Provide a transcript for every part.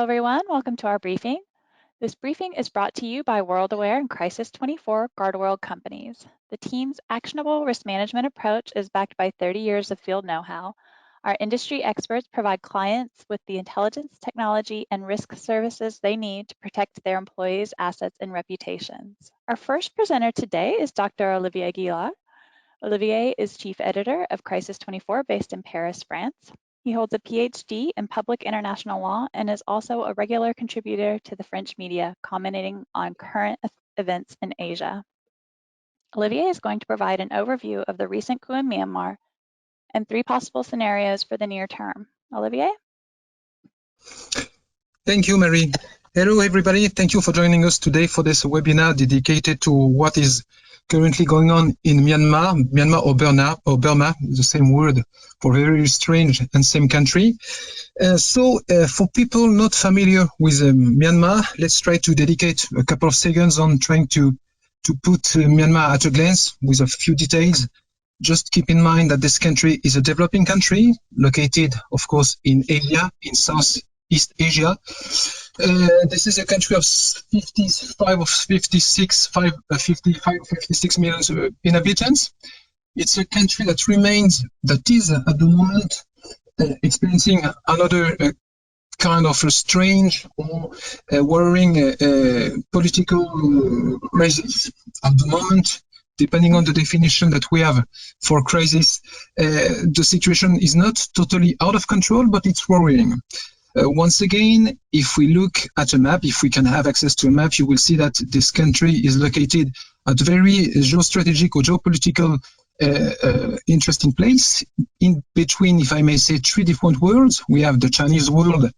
everyone. Welcome to our briefing. This briefing is brought to you by WorldAware and Crisis24 Guardrail companies. The team's actionable risk management approach is backed by 30 years of field know-how. Our industry experts provide clients with the intelligence, technology, and risk services they need to protect their employees' assets and reputations. Our first presenter today is Dr. Olivier Guillard. Olivier is chief editor of Crisis24 based in Paris, France. He holds a PhD in public international law and is also a regular contributor to the French media, commenting on current events in Asia. Olivier is going to provide an overview of the recent coup in Myanmar and 3 possible scenarios for the near term. Olivier? Thank you, Mary. Hello, everybody. Thank you for joining us today for this webinar dedicated to what is currently going on in Myanmar. Myanmar or Burma is the same word for very strange and same country. For people not familiar with Myanmar, let's try to dedicate a couple of seconds on trying to put Myanmar at a glance with a few details. Just keep in mind that this country is a developing country located, of course, in Asia, in Southeast Asia. This is a country of 56 million inhabitants. It's a country that is at the moment experiencing another kind of a strange or worrying political crisis. At the moment, depending on the definition that we have for crisis, the situation is not totally out of control, but it's worrying. Once again, if we look at a map, if we can have access to a map, you will see that this country is located at a very geostrategic or geopolitical interesting place in between, if I may say, 3 different worlds. We have the Chinese world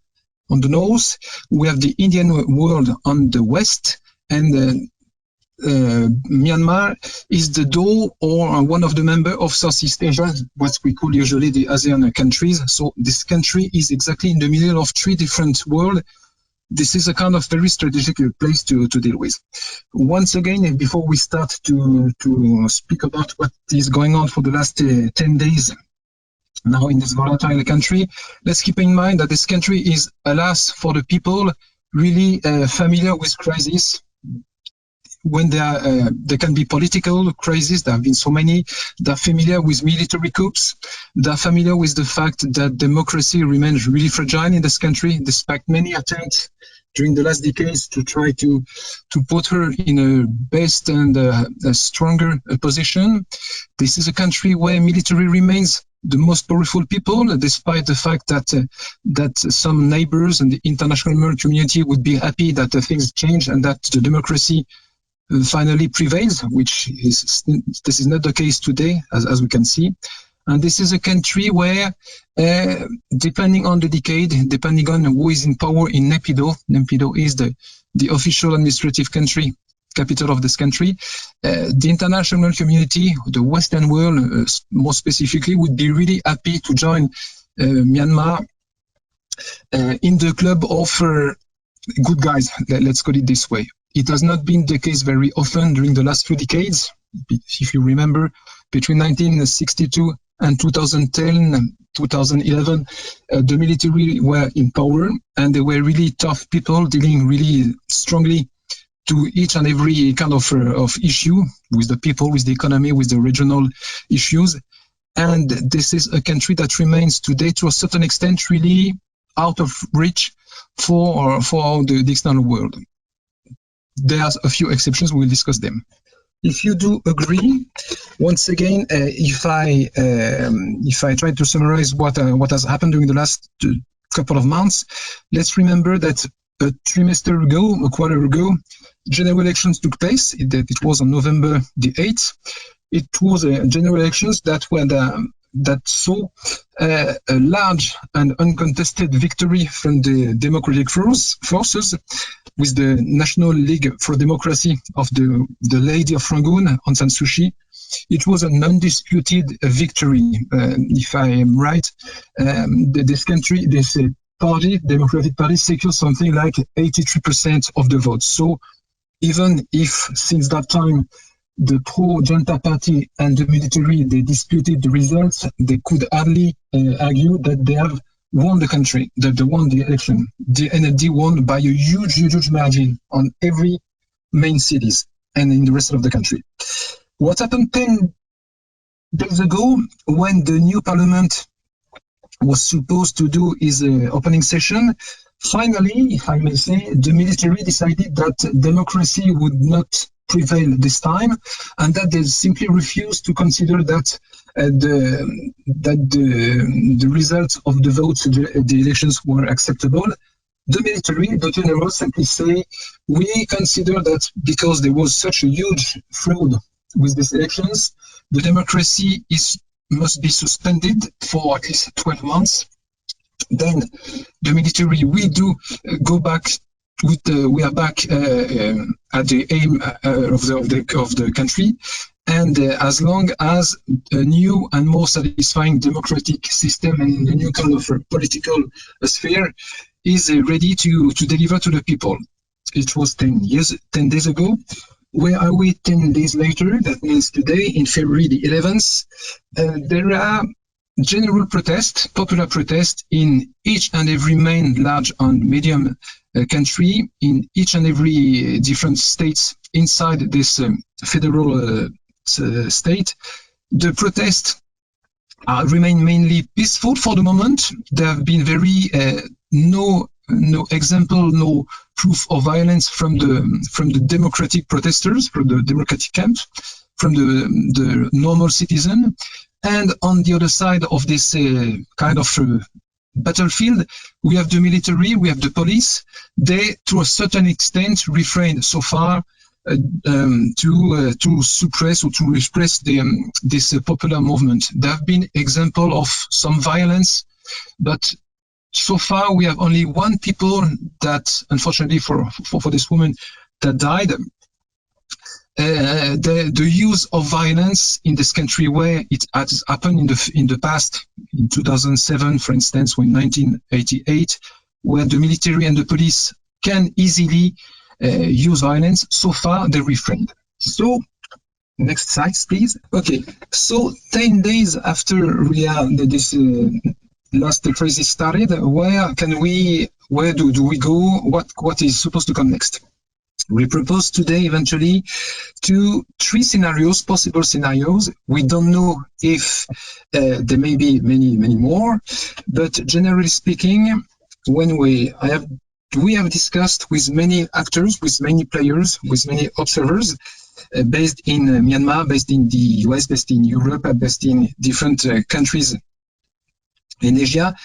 on the north, we have the Indian world on the west, and Myanmar is the door or one of the members of Southeast Asia, what we call usually the ASEAN countries. So this country is exactly in the middle of 3 different worlds. This is a kind of very strategic place to deal with. Once again, before we start to speak about what is going on for the last 10 days now in this volatile country, let's keep in mind that this country is, alas, for the people, really familiar with crisis. When there can be political crises, there have been so many. They're familiar with military coups. They're familiar with the fact that democracy remains really fragile in this country, despite many attempts during the last decades to try to put her in a best and a stronger position. This is a country where military remains the most powerful people, despite the fact that some neighbors and the international community would be happy that things change and that the democracy finally prevails, this is not the case today, as we can see. And this is a country where, depending on the decade, depending on who is in power in Naypyidaw is the official administrative capital of this country, the international community, the Western world more specifically, would be really happy to join Myanmar in the club of good guys, let's call it this way. It has not been the case very often during the last few decades. If you remember, between 1962 and 2010, 2011, the military were in power and they were really tough people dealing really strongly to each and every kind of issue with the people, with the economy, with the regional issues. And this is a country that remains today, to a certain extent, really out of reach for the external world. There's a few exceptions, we will discuss them. If you do agree, once again, if I try to summarize what has happened during the last couple of months, let's remember that a quarter ago, general elections took place. It was on November the 8th. It was general elections that saw a large and uncontested victory from the democratic forces, with the National League for Democracy of the Lady of Rangoon, Aung San Suu Kyi. It was an undisputed victory, if I am right. This party, Democratic Party, secured something like 83% of the votes. So even if since that time the pro-junta party and the military, they disputed the results, they could hardly argue that they have won the country, won the election. The NLD won by a huge margin on every main cities and in the rest of the country. What happened 10 days ago, when the new parliament was supposed to do his opening session, finally, if I may say, the military decided that democracy would not prevail this time, and that they simply refused to consider that the results of the votes, the elections were acceptable. The military, the generals, simply say, we consider that because there was such a huge fraud with these elections, the democracy must be suspended for at least 12 months. Then the military, we do go back we are back at the aim of the country, and as long as a new and more satisfying democratic system and a new kind of political sphere is ready to deliver to the people. It was 10 days ago. Where are we 10 days later? That means today, in February the 11th, there are general protests, popular protests in each and every main, large and medium country, in each and every different states inside this federal state. The protests remain mainly peaceful for the moment. There have been no example, no proof of violence from the democratic protesters, from the democratic camp, from the normal citizen. And on the other side of this kind of battlefield, we have the military, we have the police. They, to a certain extent, refrained so far to suppress or to repress this popular movement. There have been examples of some violence, but so far we have only one people that, unfortunately for this woman, that died. The use of violence in this country, where it has happened in the past, in 2007, for instance, or in 1988, where the military and the police can easily use violence, so far they refrained. So, next slide, please. Okay, so 10 days after this last crisis started, where do we go? What is supposed to come next? We propose today eventually three scenarios, possible scenarios. We don't know if there may be many more, but generally speaking, when we have discussed with many actors, with many players, with many observers, based in Myanmar, based in the US, based in Europe, based in different countries in Asia.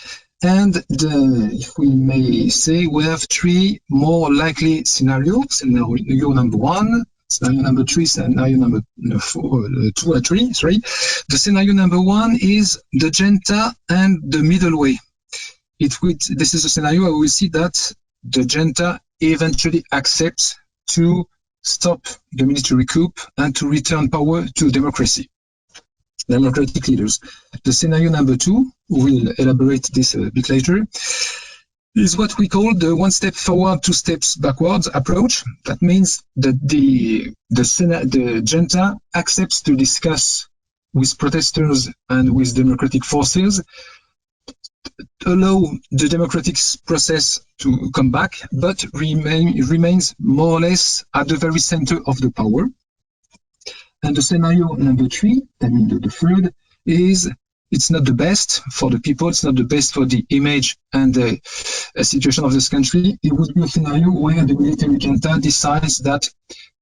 And if we may say, we have three more likely scenarios. Scenario number one, scenario number three, scenario number 2 or 3. Sorry. The scenario number one is the junta and the middle way. This is a scenario where we see that the junta eventually accepts to stop the military coup and to return power to democracy. Democratic leaders. The scenario number 2, we'll elaborate this a bit later, is what we call the one step forward, two steps backwards approach. That means that the junta accepts to discuss with protesters and with democratic forces, allow the democratic process to come back, but remains more or less at the very center of the power. And the scenario number 3, I mean the third, is it's not the best for the people, it's not the best for the image and the situation of this country. It would be a scenario where the military junta decides that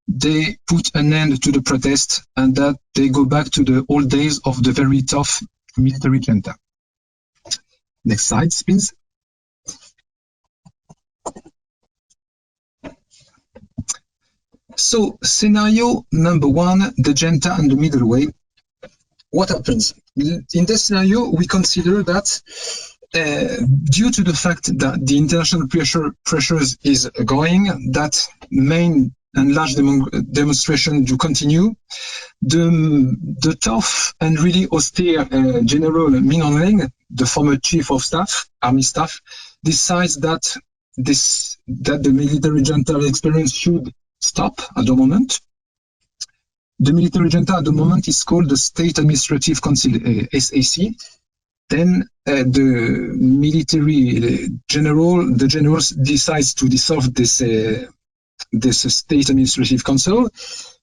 they put an end to the protest and that they go back to the old days of the very tough military junta. Next slide, please. So, scenario number 1, the junta and the middle way. What happens? In this scenario, we consider that due to the fact that the international pressures is going, that main and large demonstration to continue, the tough and really austere General Min Aung Hlaing, the former chief of staff, army staff, decides that the military junta experience should stop at the moment. The military junta at the moment is called the State Administrative Council, SAC. Then the military generals decides to dissolve this state administrative council,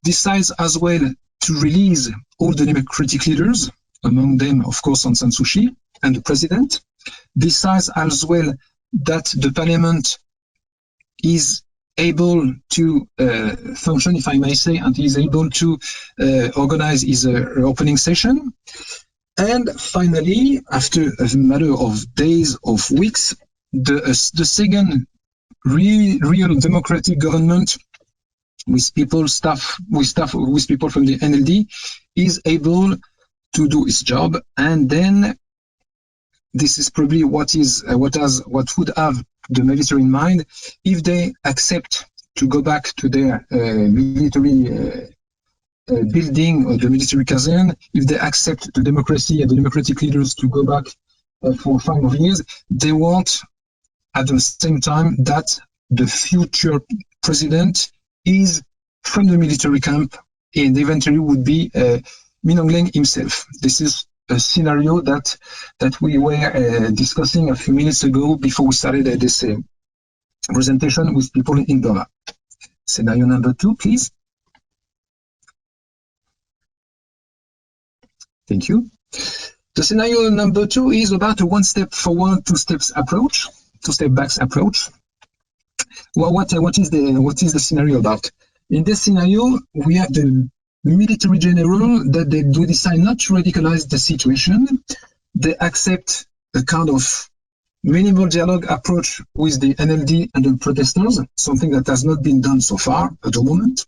decides as well to release all the democratic leaders, among them, of course, Aung San Suu Kyi and the president, decides as well that the parliament is able to function, if I may say, and is able to organize his opening session. And finally, after a matter of days, of weeks, the second real democratic government with people from the NLD is able to do its job. And then this is probably what would have the military in mind if they accept to go back to their military building or the military caserne, if they accept the democracy and the democratic leaders to go back for 5 more years. They want at the same time that the future president is from the military camp and eventually would be Min Aung Hlaing himself. This is a scenario that we were discussing a few minutes ago before we started this presentation with people in Burma. Scenario number 2, please. Thank you. The scenario number 2 is about a 1 step forward, 2 steps approach, 2 step back approach. Well, what is the scenario about? In this scenario, we have the military general that they do decide not to radicalize the situation. They accept a kind of minimal dialogue approach with the NLD and the protesters, something that has not been done so far at the moment.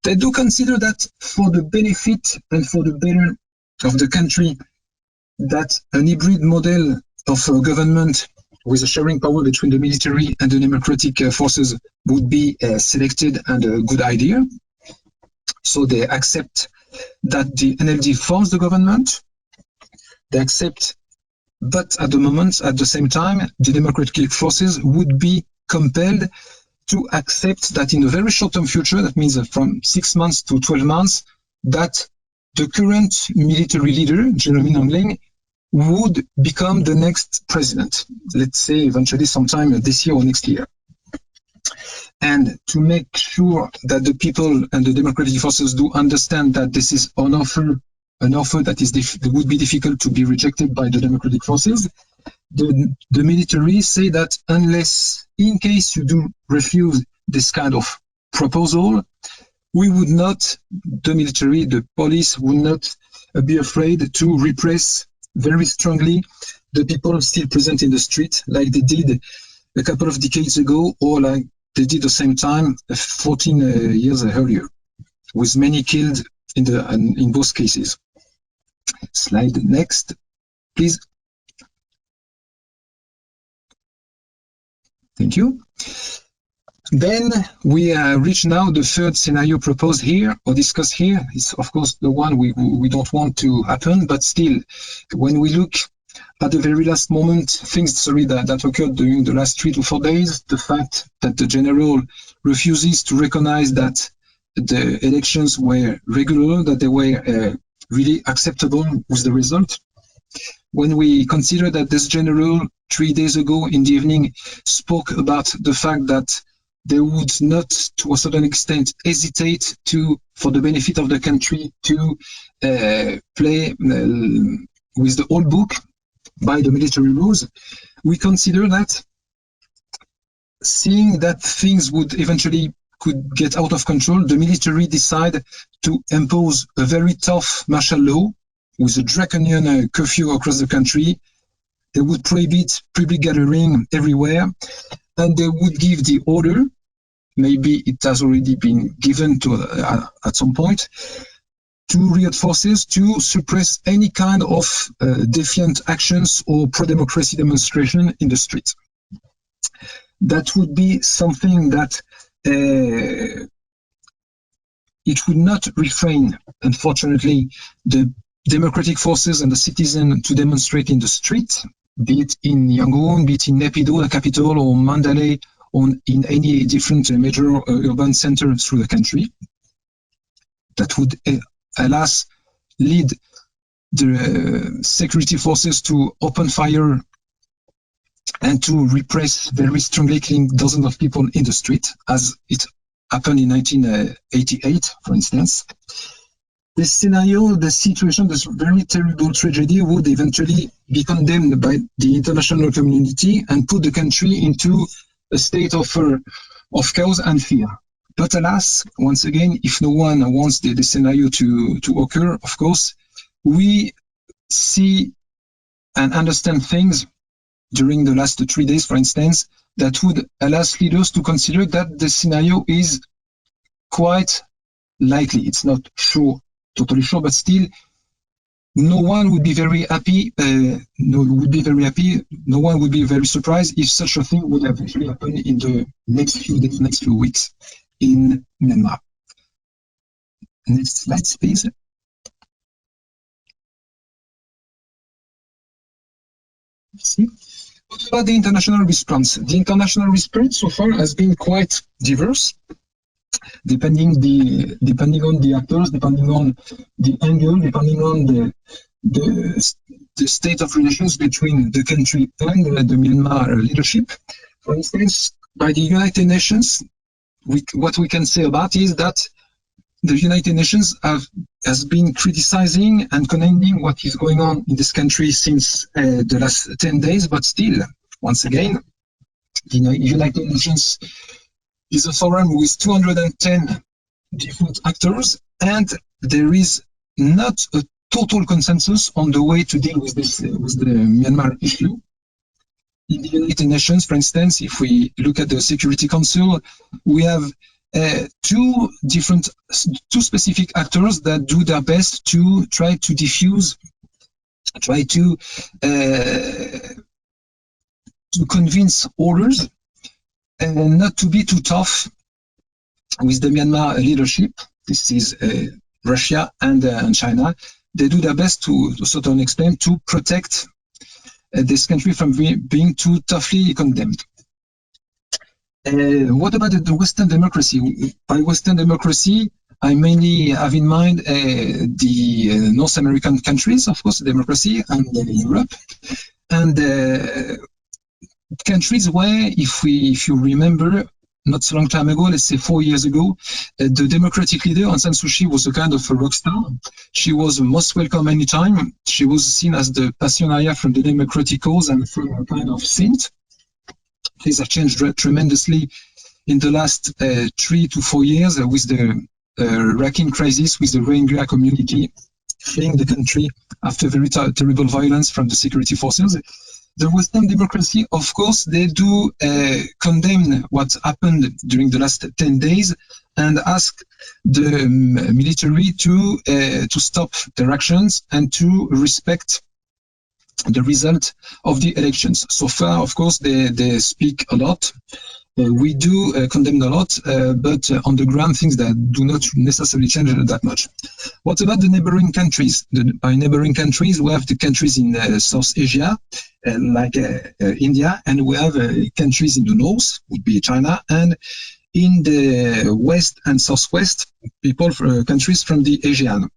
They do consider that for the benefit and for the better of the country, that an hybrid model of government with a sharing power between the military and the democratic forces would be selected and a good idea. So they accept that the NLD forms the government. They accept, but at the same time, the democratic forces would be compelled to accept that in a very short-term future, that means from 6 months to 12 months, that the current military leader, General Min Aung Hlaing, would become the next president, let's say eventually sometime this year or next year. And to make sure that the people and the democratic forces do understand that this is an offer that would be difficult to be rejected by the democratic forces, the military say that unless, in case you do refuse this kind of proposal, we would not, the military, the police would not be afraid to repress very strongly the people still present in the street, like they did a couple of decades ago, or like they did the same time 14 years earlier, with many killed in both cases. Slide next, please. Thank you. Then we reach now the third scenario proposed here or discussed here. It's of course the one we don't want to happen, but still, when we look at the very last moment, things that occurred during the last 3 to 4 days, the fact that the general refuses to recognize that the elections were regular, that they were really acceptable with the result. When we consider that this general 3 days ago in the evening spoke about the fact that they would not, to a certain extent, hesitate to, for the benefit of the country, to play with the old book by the military rules, we consider that seeing that things would eventually could get out of control, the military decide to impose a very tough martial law with a draconian curfew across the country. They would prohibit public gathering everywhere, and they would give the order, maybe it has already been given to at some point, to Riot forces to suppress any kind of defiant actions or pro-democracy demonstration in the street. That would be something that it would not refrain, unfortunately, the democratic forces and the citizens to demonstrate in the street, be it in Yangon, be it in Naypyidaw, the capital, or Mandalay, or in any different major urban center through the country. That would, alas, lead the security forces to open fire and to repress very strongly, killing dozens of people in the street, as it happened in 1988, for instance. This scenario, the situation, this very terrible tragedy would eventually be condemned by the international community and put the country into a state of chaos and fear. But alas, once again, if no one wants the scenario to occur, of course, we see and understand things during the last 3 days, for instance, that would allow leaders to consider that the scenario is quite likely. It's not totally sure, but still, no one would be very happy. No one would be very surprised if such a thing would eventually happen in the next few days, next few weeks in Myanmar. Next slide, please. See? What about the international response? The international response so far has been quite diverse, depending on the actors, depending on the angle, depending on the state of relations between the country and the Myanmar leadership. For instance, by the United Nations, what we can say about is that the United Nations has been criticizing and condemning what is going on in this country since the last 10 days, but still, once again, the United Nations is a forum with 210 different actors, and there is not a total consensus on the way to deal with this, with the Myanmar issue. In the United Nations, for instance, if we look at the Security Council, we have two specific actors that do their best to try to diffuse, to convince others and not to be too tough with the Myanmar leadership. This is Russia and China. They do their best to a certain extent to protect this country from being too toughly condemned. What about the Western democracy? By Western democracy, I mainly have in mind the North American countries, of course, democracy, and Europe, and countries where, if you remember, not so long time ago, let's say 4 years ago, the democratic leader, Aung San Suu Kyi, was a kind of a rock star. She was most welcome anytime. She was seen as the pasionaria from the democratic cause and from a kind of saint. Things have changed tremendously in the last 3 to 4 years with the Rakhine crisis, with the Rohingya community fleeing the country after very terrible violence from the security forces. The Western democracy, of course, they do condemn what happened during the last 10 days and ask the military to stop their actions and to respect the result of the elections. So far, of course, they speak a lot. We do condemn a lot, but on the ground, things that do not necessarily change that much. What about the neighboring countries? By neighboring countries, we have the countries in South Asia, like India, and we have countries in the north, would be China, and in the west and southwest, countries from the ASEAN.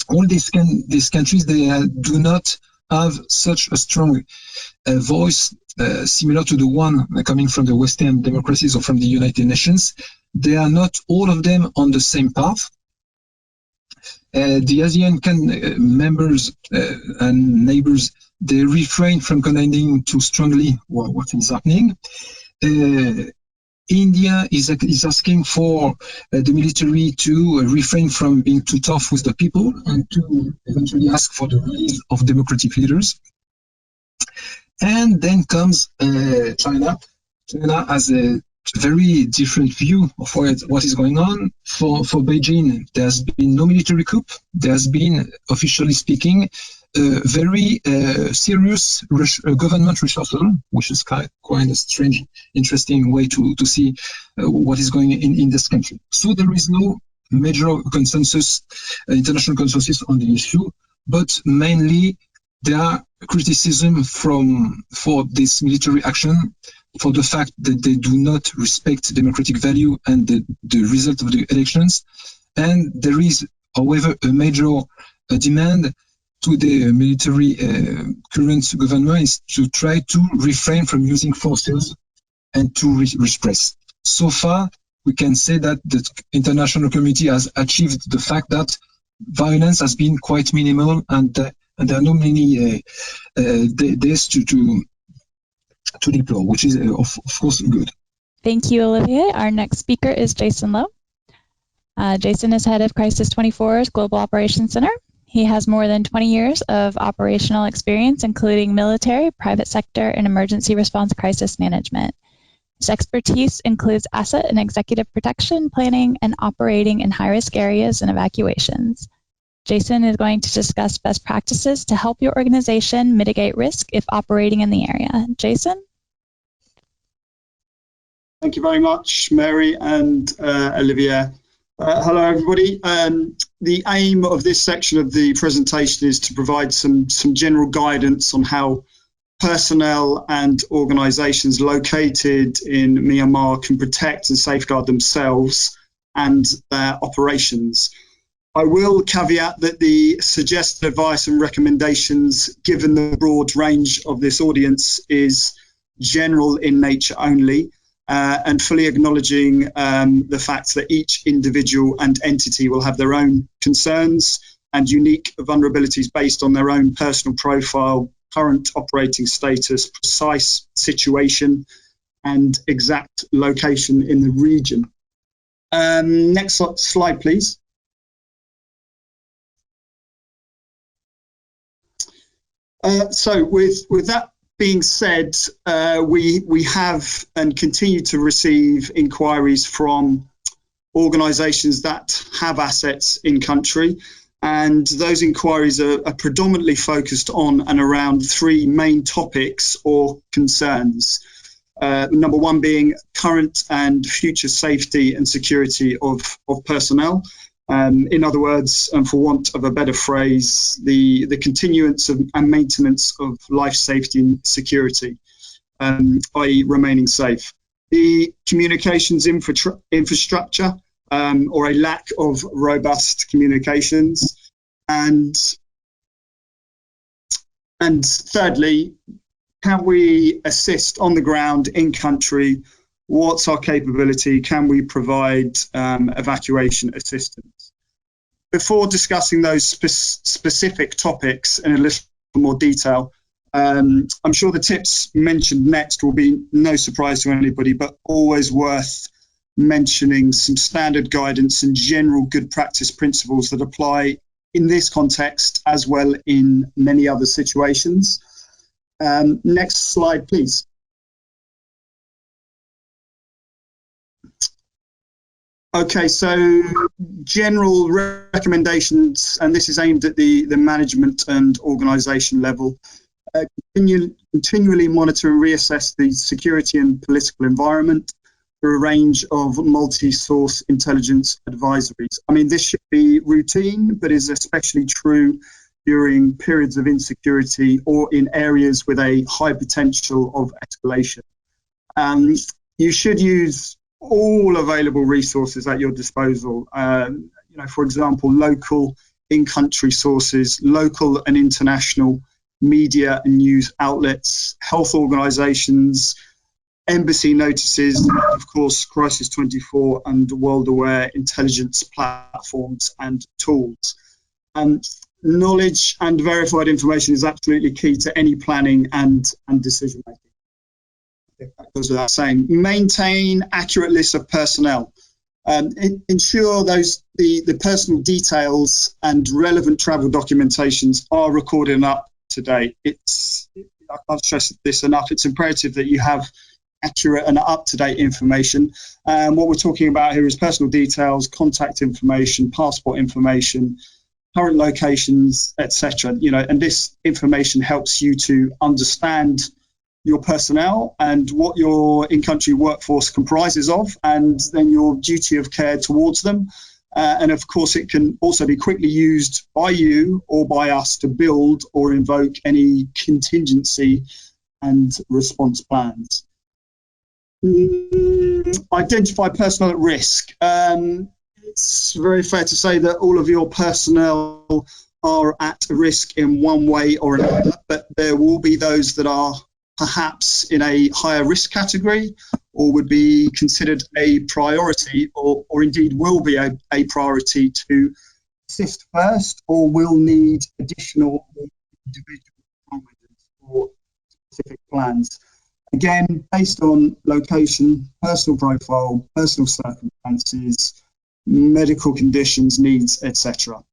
All these countries, they do not have such a strong voice similar to the one coming from the Western democracies or from the United Nations. They are not all of them on the same path. The ASEAN members and neighbors, they refrain from condemning too strongly what is happening. India is asking for the military to refrain from being too tough with the people and to eventually ask for the release of democratic leaders. And then comes China. China has a very different view of what is going on. For Beijing, there has been no military coup. There has been, officially speaking, a very serious government reshuffle, which is quite a strange, interesting way to see what is going in this country. So there is no major consensus, international consensus on the issue, but mainly there are criticism for this military action, for the fact that they do not respect democratic value and the result of the elections. And there is, however, a major demand to the military current government is to try to refrain from using forces and to repress. So far, we can say that the international community has achieved the fact that violence has been quite minimal, and there are not many days to deplore, which is of course good. Thank you, Olivier. Our next speaker is Jason Lowe. Jason is head of Crisis24's Global Operations Center. He has more than 20 years of operational experience, including military, private sector, and emergency response crisis management. His expertise includes asset and executive protection, planning, and operating in high-risk areas and evacuations. Jason is going to discuss best practices to help your organization mitigate risk if operating in the area. Jason? Thank you very much, Mary and Olivier. Hello, everybody. The aim of this section of the presentation is to provide some general guidance on how personnel and organisations located in Myanmar can protect and safeguard themselves and their operations. I will caveat that the suggested advice and recommendations, given the broad range of this audience, is general in nature only, and fully acknowledging the fact that each individual and entity will have their own concerns and unique vulnerabilities based on their own personal profile, current operating status, precise situation, and exact location in the region. Next slide, please. So with that being said, we have and continue to receive inquiries from organisations that have assets in country, and those inquiries are predominantly focused on and around three main topics or concerns. Number one being current and future safety and security of personnel. In other words, and for want of a better phrase, the continuance and maintenance of life safety and security, i.e. remaining safe. The communications infrastructure, or a lack of robust communications. And thirdly, can we assist on the ground in country? What's our capability? Can we provide evacuation assistance? Before discussing those specific topics in a little more detail, I'm sure the tips mentioned next will be no surprise to anybody, but always worth mentioning some standard guidance and general good practice principles that apply in this context as well in many other situations. Next slide, please. Okay, so general recommendations, and this is aimed at the management and organisation level. Continually monitor and reassess the security and political environment through a range of multi-source intelligence advisories. I mean, this should be routine, but is especially true during periods of insecurity or in areas with a high potential of escalation. You should use all available resources at your disposal. You know, for example, local in-country sources, local and international media and news outlets, health organisations, embassy notices, and of course, Crisis24 and world-aware intelligence platforms and tools. Knowledge and verified information is absolutely key to any planning and decision-making. That goes without saying. Maintain accurate lists of personnel. Ensure the personal details and relevant travel documentations are recorded and up to date. I can't stress this enough. It's imperative that you have accurate and up-to-date information. What we're talking about here is personal details, contact information, passport information, current locations, etc. You know, and this information helps you to understand your personnel and what your in-country workforce comprises of, and then your duty of care towards them. And of course, it can also be quickly used by you or by us to build or invoke any contingency and response plans. Identify personnel at risk. It's very fair to say that all of your personnel are at risk in one way or another, but there will be those that are perhaps in a higher risk category or would be considered a priority, or indeed will be a priority to assist first, or will need additional individual guidance for specific plans. Again, based on location, personal profile, personal circumstances, medical conditions, needs, etc.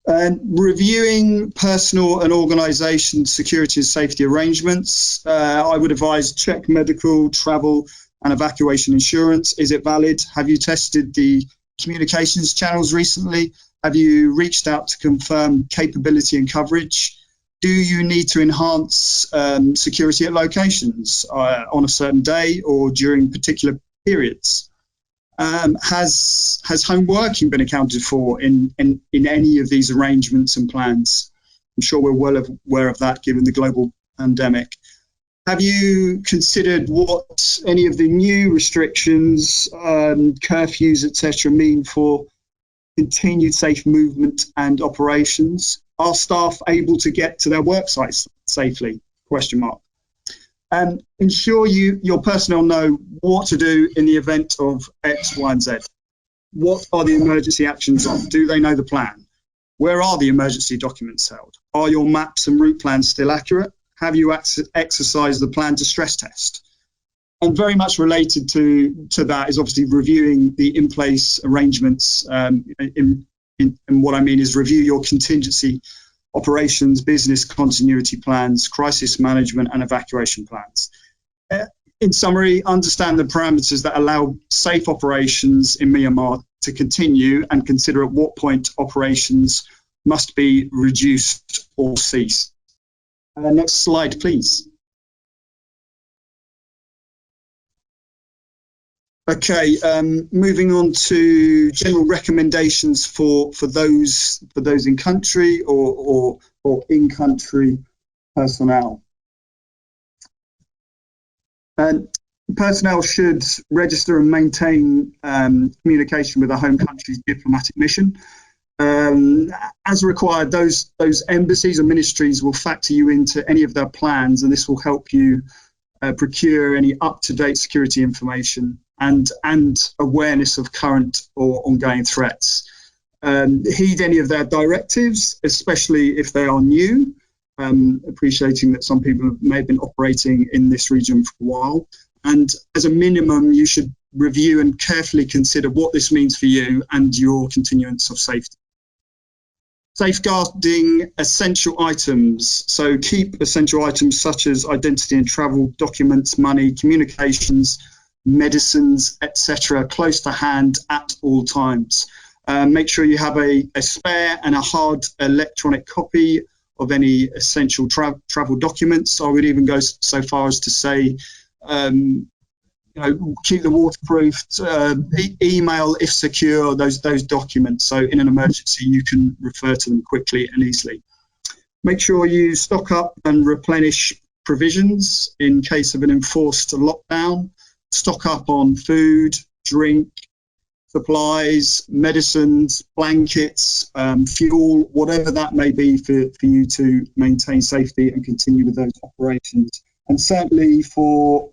And reviewing personal and organisation security and safety arrangements, I would advise check medical, travel and evacuation insurance. Is it valid? Have you tested the communications channels recently? Have you reached out to confirm capability and coverage? Do you need to enhance security at locations on a certain day or during particular periods? Has home working been accounted for in any of these arrangements and plans? I'm sure we're well aware of that given the global pandemic. Have you considered what any of the new restrictions, curfews, etc. mean for continued safe movement and operations? Are staff able to get to their work sites safely? Question mark. And ensure your personnel know what to do in the event of X, Y, and Z. What are the emergency actions on? Do they know the plan? Where are the emergency documents held? Are your maps and route plans still accurate? Have you exercised the plan to stress test? And very much related to that is obviously reviewing the in-place arrangements. And what I mean is review your contingency operations, business continuity plans, crisis management and evacuation plans. In summary, understand the parameters that allow safe operations in Myanmar to continue and consider at what point operations must be reduced or cease. Next slide, please. Okay, moving on to general recommendations for those in country or in country personnel. And personnel should register and maintain communication with their home country's diplomatic mission. As required, those embassies and ministries will factor you into any of their plans, and this will help you procure any up-to-date security information and awareness of current or ongoing threats. Heed any of their directives, especially if they are new, appreciating that some people may have been operating in this region for a while. And as a minimum, you should review and carefully consider what this means for you and your continuance of safety. Safeguarding essential items. So keep essential items such as identity and travel documents, money, communications, medicines, etc. close to hand at all times. Make sure you have a spare and a hard electronic copy of any essential travel documents. I would even go so far as to say, keep them waterproofed, email if secure those documents, so in an emergency you can refer to them quickly and easily. Make sure you stock up and replenish provisions in case of an enforced lockdown. Stock up on food, drink, supplies, medicines, blankets, fuel, whatever that may be for you to maintain safety and continue with those operations. And certainly for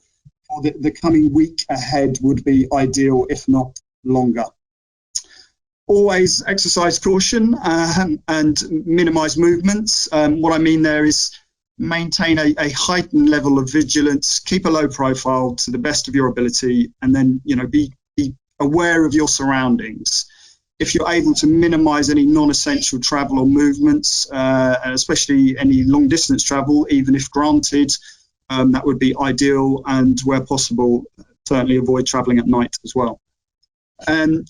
the coming week ahead would be ideal, if not longer. Always exercise caution and minimise movements. What I mean there is maintain a heightened level of vigilance, keep a low profile to the best of your ability, and then be aware of your surroundings. If you're able to minimise any non-essential travel or movements, and especially any long-distance travel, even if granted, that would be ideal, and where possible, certainly avoid travelling at night as well.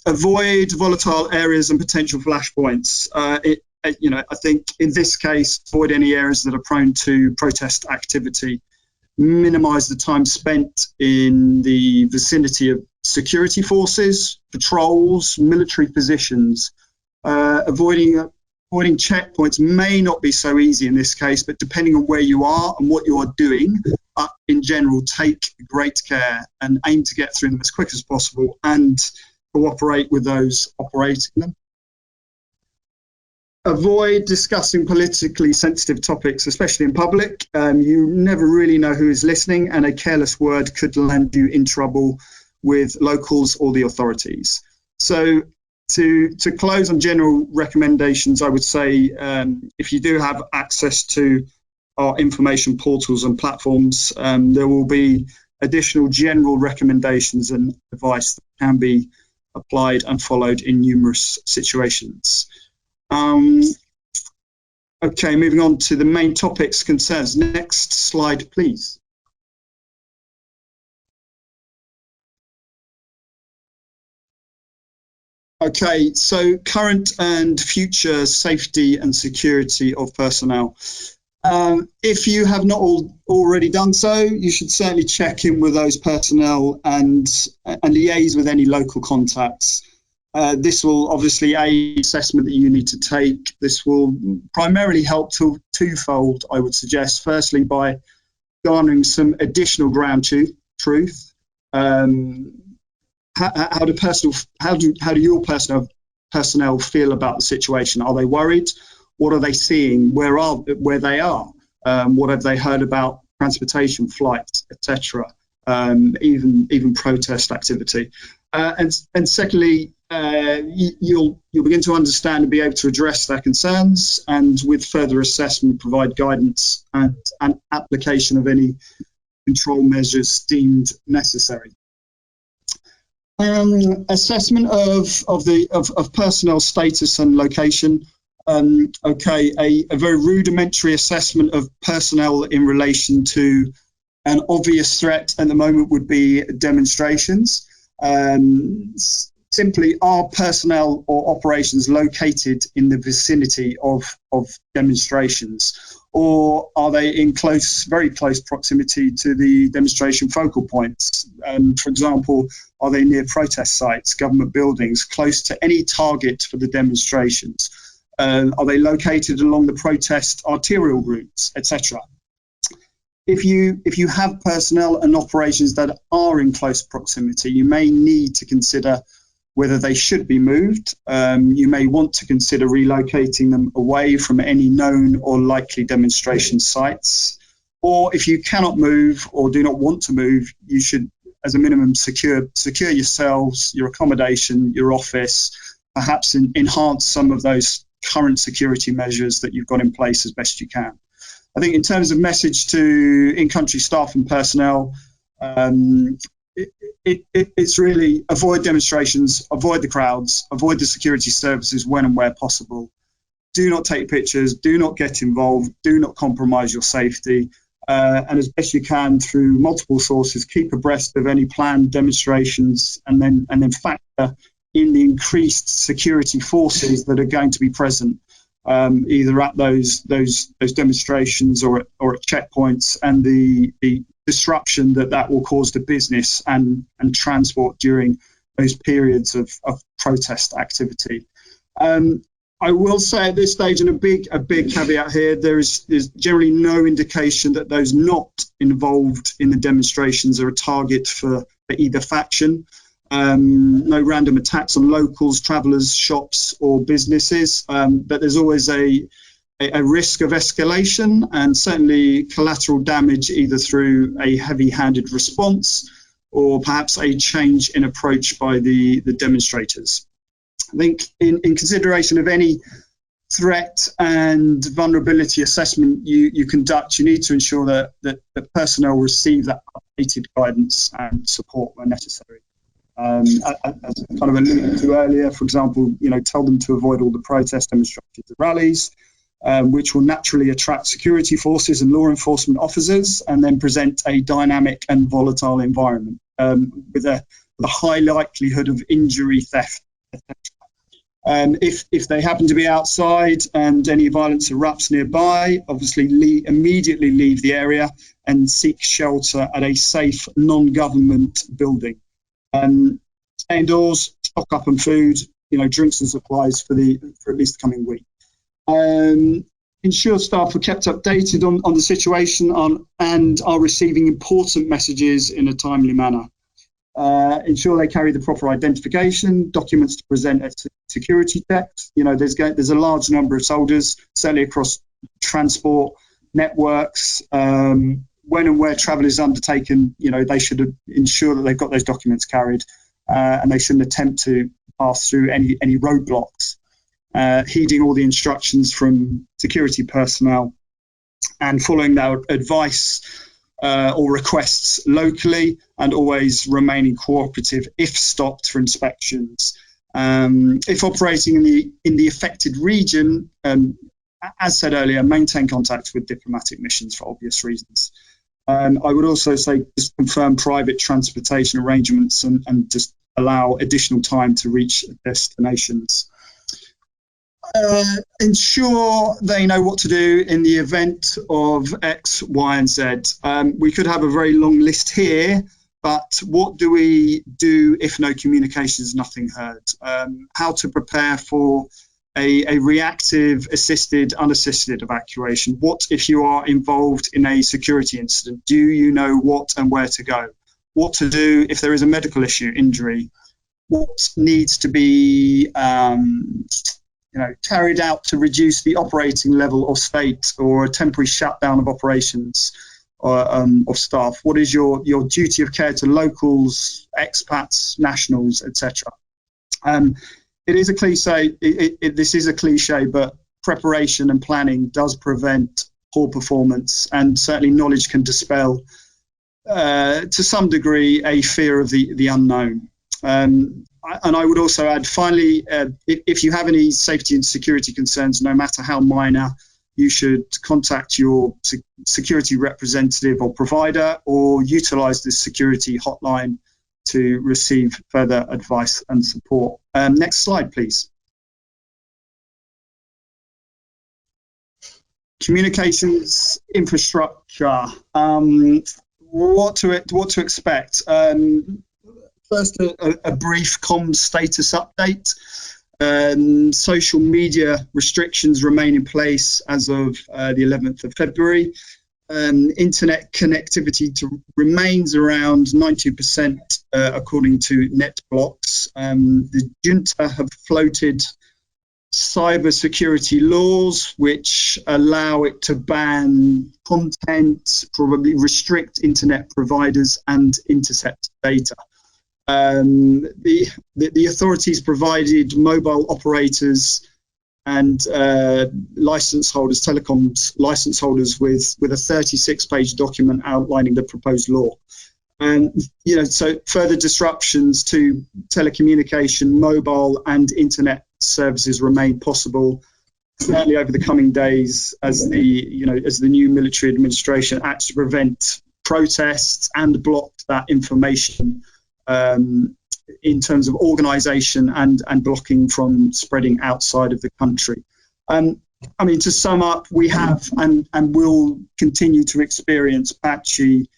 Avoid volatile areas and potential flashpoints. I think in this case, avoid any areas that are prone to protest activity. Minimise the time spent in the vicinity of security forces, patrols, military positions. Avoiding checkpoints may not be so easy in this case, but depending on where you are and what you are doing, in general, take great care and aim to get through them as quick as possible, and cooperate with those operating them. avoid discussing politically sensitive topics, especially in public. You never really know who is listening, and a careless word could land you in trouble with locals or the authorities. So to close on general recommendations, I would say if you do have access to our information portals and platforms, there will be additional general recommendations and advice that can be applied and followed in numerous situations. Okay, moving on to the main topics concerns. Next slide, please. Okay, so current and future safety and security of personnel. If you have not already done so, you should certainly check in with those personnel and liaise with any local contacts. This will obviously aid assessment that you need to take. This will primarily help twofold, I would suggest. Firstly, by garnering some additional ground truth. How do your personnel feel about the situation? Are they worried? What are they seeing? Where they are? What have they heard about transportation, flights, etc.? Even protest activity. And secondly, you'll begin to understand and be able to address their concerns, and with further assessment, provide guidance and application of any control measures deemed necessary. Assessment of personnel status and location. Okay, a very rudimentary assessment of personnel in relation to an obvious threat at the moment would be demonstrations. Simply, are personnel or operations located in the vicinity of demonstrations, or are they in very close proximity to the demonstration focal points? For example, are they near protest sites, government buildings, close to any target for the demonstrations? Are they located along the protest arterial routes, etc.? If you have personnel and operations that are in close proximity, you may need to consider whether they should be moved. You may want to consider relocating them away from any known or likely demonstration sites. Or if you cannot move or do not want to move, you should, as a minimum, secure yourselves, your accommodation, your office, perhaps enhance some of those current security measures that you've got in place as best you can. I think in terms of message to in-country staff and personnel, it's really avoid demonstrations, avoid the crowds, avoid the security services when and where possible. Do not take pictures, do not get involved, do not compromise your safety, and as best you can through multiple sources, keep abreast of any planned demonstrations, and then factor in the increased security forces that are going to be present, either at those demonstrations or at checkpoints, and the disruption that will cause to business and transport during those periods of protest activity. I will say at this stage, and a big caveat here, there's generally no indication that those not involved in the demonstrations are a target for either faction. No random attacks on locals, travellers, shops or businesses, but there's always a risk of escalation and certainly collateral damage, either through a heavy-handed response or perhaps a change in approach by the demonstrators. I think in consideration of any threat and vulnerability assessment you conduct, you need to ensure that the personnel receive that updated guidance and support where necessary. As kind of alluded to earlier, for example, tell them to avoid all the protest demonstrations and rallies, which will naturally attract security forces and law enforcement officers, and then present a dynamic and volatile environment with a high likelihood of injury, theft, etc. If they happen to be outside and any violence erupts nearby, obviously immediately leave the area and seek shelter at a safe non-government building. Stay indoors, stock up on food, drinks and supplies for at least the coming week. Ensure staff are kept updated on the situation and are receiving important messages in a timely manner. Ensure they carry the proper identification, documents to present at security checks. There's a large number of soldiers, certainly across transport networks. When and where travel is undertaken, they should ensure that they've got those documents carried, and they shouldn't attempt to pass through any roadblocks, heeding all the instructions from security personnel and following their advice or requests locally, and always remaining cooperative if stopped for inspections. If operating in the affected region, as said earlier, maintain contact with diplomatic missions for obvious reasons. I would also say just confirm private transportation arrangements and just allow additional time to reach destinations. Ensure they know what to do in the event of X, Y, and Z. We could have a very long list here, but what do we do if no communications, nothing heard? How to prepare for a reactive, assisted, unassisted evacuation? What if you are involved in a security incident? Do you know what and where to go? What to do if there is a medical issue, injury? What needs to be carried out to reduce the operating level of state, or a temporary shutdown of operations or of staff? What is your duty of care to locals, expats, nationals, etc.? It is a cliche. This is a cliche, but preparation and planning does prevent poor performance, and certainly knowledge can dispel, to some degree, a fear of the unknown. And I would also add, finally, if you have any safety and security concerns, no matter how minor, you should contact your security representative or provider, or utilize the security hotline to receive further advice and support. Next slide, please. Communications infrastructure. What to expect? First, a brief comms status update. Social media restrictions remain in place as of the 11th of February. Internet connectivity remains around 90%, according to NetBlocks. The junta have floated cyber security laws which allow it to ban content, probably restrict internet providers, and intercept data. The authorities provided mobile operators and license holders, telecoms license holders, with a 36-page document outlining the proposed law. And so further disruptions to telecommunication, mobile, and internet services remain possible, certainly over the coming days, as the new military administration acts to prevent protests and block that information in terms of organisation and blocking from spreading outside of the country. To sum up, we have and will continue to experience patchy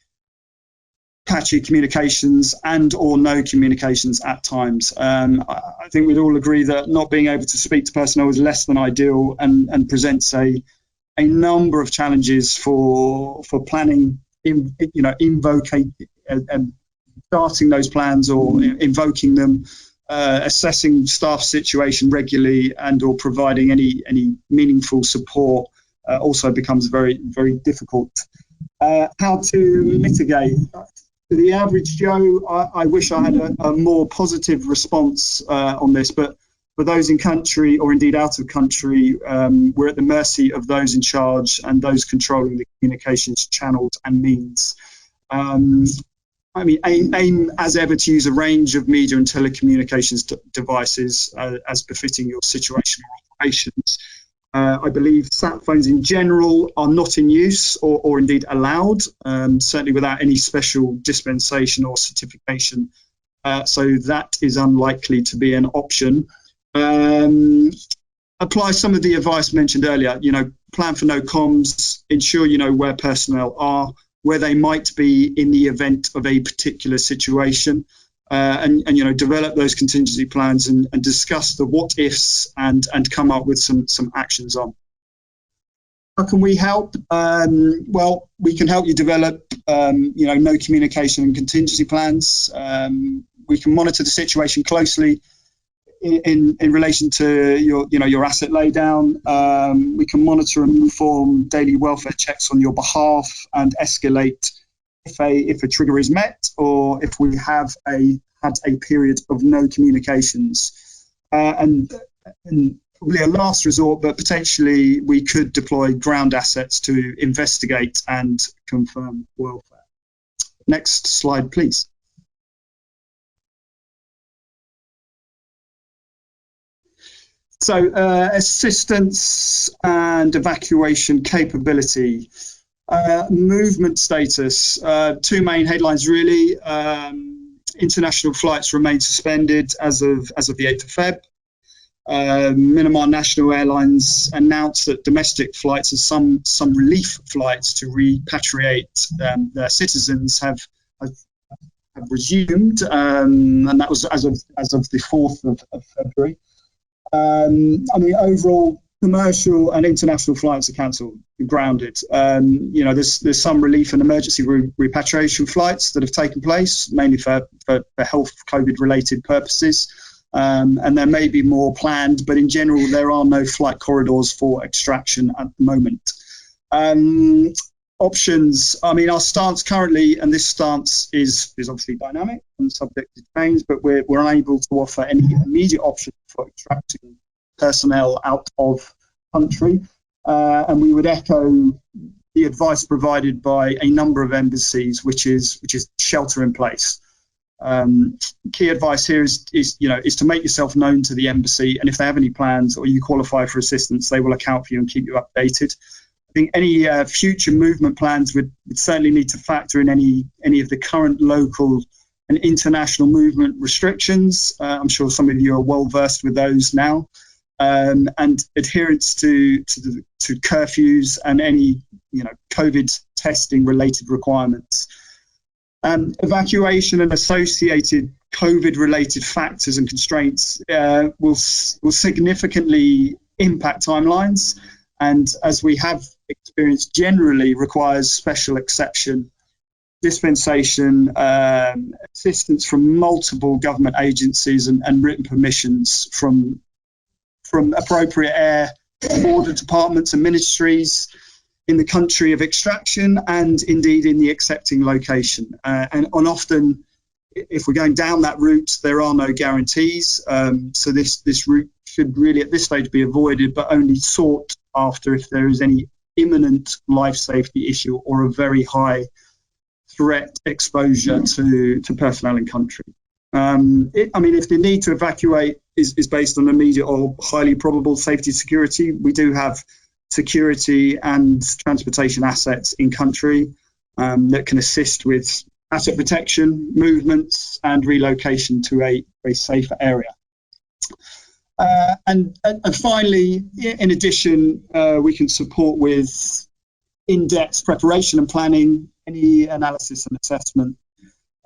communications and or no communications at times. I think we'd all agree that not being able to speak to personnel is less than ideal, and presents a number of challenges for planning, invoking and starting those plans or invoking them, assessing staff situation regularly, and or providing any meaningful support also becomes very, very difficult. How to mitigate? The average Joe, I wish I had a more positive response on this, but for those in country or indeed out of country, we're at the mercy of those in charge and those controlling the communications channels and means. Aim as ever to use a range of media and telecommunications devices as befitting your situation or operations. I believe sat phones in general are not in use or indeed allowed, certainly without any special dispensation or certification. So that is unlikely to be an option. Apply some of the advice mentioned earlier. Plan for no comms, ensure you know where personnel are, where they might be in the event of a particular situation, and develop those contingency plans and discuss the what ifs and come up with some actions on. How can we help? Well, we can help you develop no communication and contingency plans. We can monitor the situation closely in relation to your asset laydown. We can monitor and perform daily welfare checks on your behalf and escalate if a trigger is met, or if we have had a period of no communications. And probably a last resort, but potentially we could deploy ground assets to investigate and confirm welfare. Next slide, please. So assistance and evacuation capability. Movement status, two main headlines really. International flights remain suspended as of the 8th of Feb. Myanmar National Airlines announced that domestic flights and some relief flights to repatriate their citizens have resumed, and that was as of the 4th of February. Overall, commercial and international flights are cancelled, grounded. There's some relief and emergency repatriation flights that have taken place, mainly for health COVID-related purposes. And there may be more planned, but in general, there are no flight corridors for extraction at the moment. Options, our stance currently, and this stance is obviously dynamic and subject to change, but we're unable to offer any immediate option for extracting personnel out of country. And we would echo the advice provided by a number of embassies, which is shelter in place. Key advice here is to make yourself known to the embassy, and if they have any plans or you qualify for assistance, they will account for you and keep you updated. I think any future movement plans would certainly need to factor in any of the current local and international movement restrictions. I'm sure some of you are well versed with those now, and adherence to curfews and any COVID testing related requirements. Evacuation and associated COVID-related factors and constraints will significantly impact timelines, and as we have experienced, generally requires special exception, dispensation, assistance from multiple government agencies, and written permissions from appropriate air border departments and ministries in the country of extraction, and indeed in the accepting location. And often, if we're going down that route, there are no guarantees. So this route should really at this stage be avoided, but only sought after if there is any imminent life safety issue or a very high threat exposure to personnel in country. If the need to evacuate is based on immediate or highly probable safety security, we do have security and transportation assets in country that can assist with asset protection, movements, and relocation to a safer area. And finally, in addition, we can support with in-depth preparation and planning, any analysis and assessment,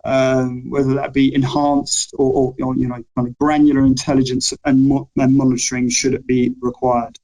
whether that be enhanced or kind of granular intelligence and monitoring should it be required.